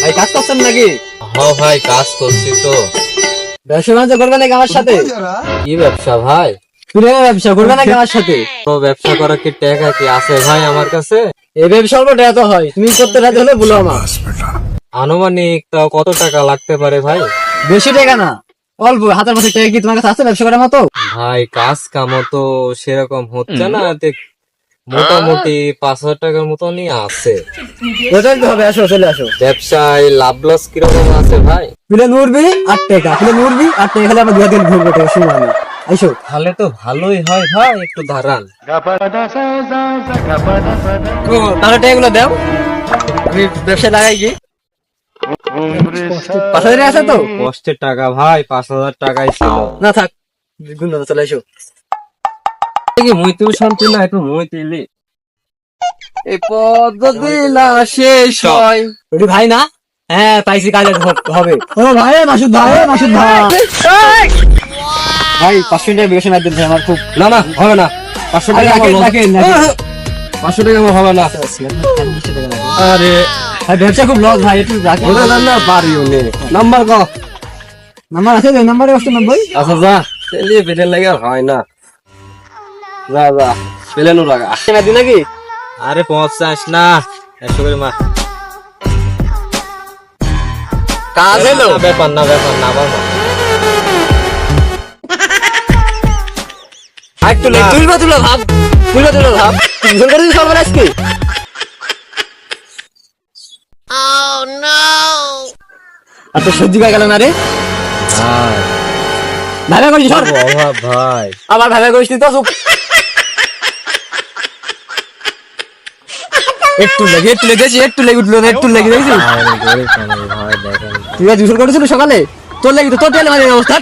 ভাই কাজ করছেন নাকি? হ্যাঁ ভাই, কাজ করছি তো। ব্যবসা বাণিজ্য করবে নাকি আমার সাথে? কি ব্যবসা ভাই? পুরো ব্যবসা করবে নাকি আমার সাথে? তো ব্যবসা করার কি টাকা কি আছে ভাই আমার কাছে? এই ব্যবসা অল্প টাকা তো হয়, তুমি করতে রাজি হলে বলো আমার। আনুমানিক তাও কত টাকা লাগতে পারে ভাই? বেশি টাকা না, অল্প হাতের মধ্যে টাকা কি তোমার কাছে আছে ব্যবসা করার মতো? ভাই কাজ কামও তো সেরকম হচ্ছে না, মোটামুটি 5,000 টাকার মতনই আছে। ওটাই তো হবে, আসো চলে আসো। ব্যবসায় লাভ লস কিরকম আছে ভাই? পিলে নুরবি 8 টাকা, পিলে নুরবি 8 টাকা খেলে আমরা 2 দিন ঘুরবো, টাকা সময় নেই। আইসো। তাহলে তো ভালোই হয় ভাই, একটু দাঁড়ান। তাহলে টাকাগুলো দাও, আমি ব্যবসা লাগাই কি 5,000 আছে তো? কষ্টের টাকা ভাই, 5,000 টাকাই ছিল। না থাক, গুণ না, চলে আইসো। মুই তুই শান্তি না, একটু মুই তুইলি এই পদ্ধতি না শেষ হয়। ওটি ভাই না? হ্যাঁ পাইছি, কাজে হবে। ও ভাই, মাসুদ ভাই, মাসুদ ভাই। ভাই 500 টাকা বেশি না দিন, আমার খুব। না না হবে না, 500 টাকা আমার loss। 500 টাকা আমার হবে না। আরে ভাই ব্যবসা খুব লস ভাই, একটু রাখি। ওরে না না, পারিও নে। নাম্বার কো? নাম্বার আছে তো, নাম্বারে 90। আচ্ছা যা, চলিয়ে পেটের লাগে আর হয় না। যা যা, পেলেনু লাগা। না দিন নাকি? আরে 50 না, 100 করে মার। কাজ হলো। ব্যাপার না আবার মার। একটু লেট তুলবা ভাব, তুলো ভাব। ভুল করে দিস সবার আজকে। আর তো সহ্য হয়ে গেল না রে। ভাবে করিস সর। অভাব ভাই। আবার ভাবে করিস তো চুপ। একটু লেগে উঠলো না, একটু লেগে দেখছিস? আরে গরিব মানুষ ভাই, দেখেন। তুই আজ গোসল করেছিল সকালে? তোর লেগে তো তোর তেল মারি অবস্থা।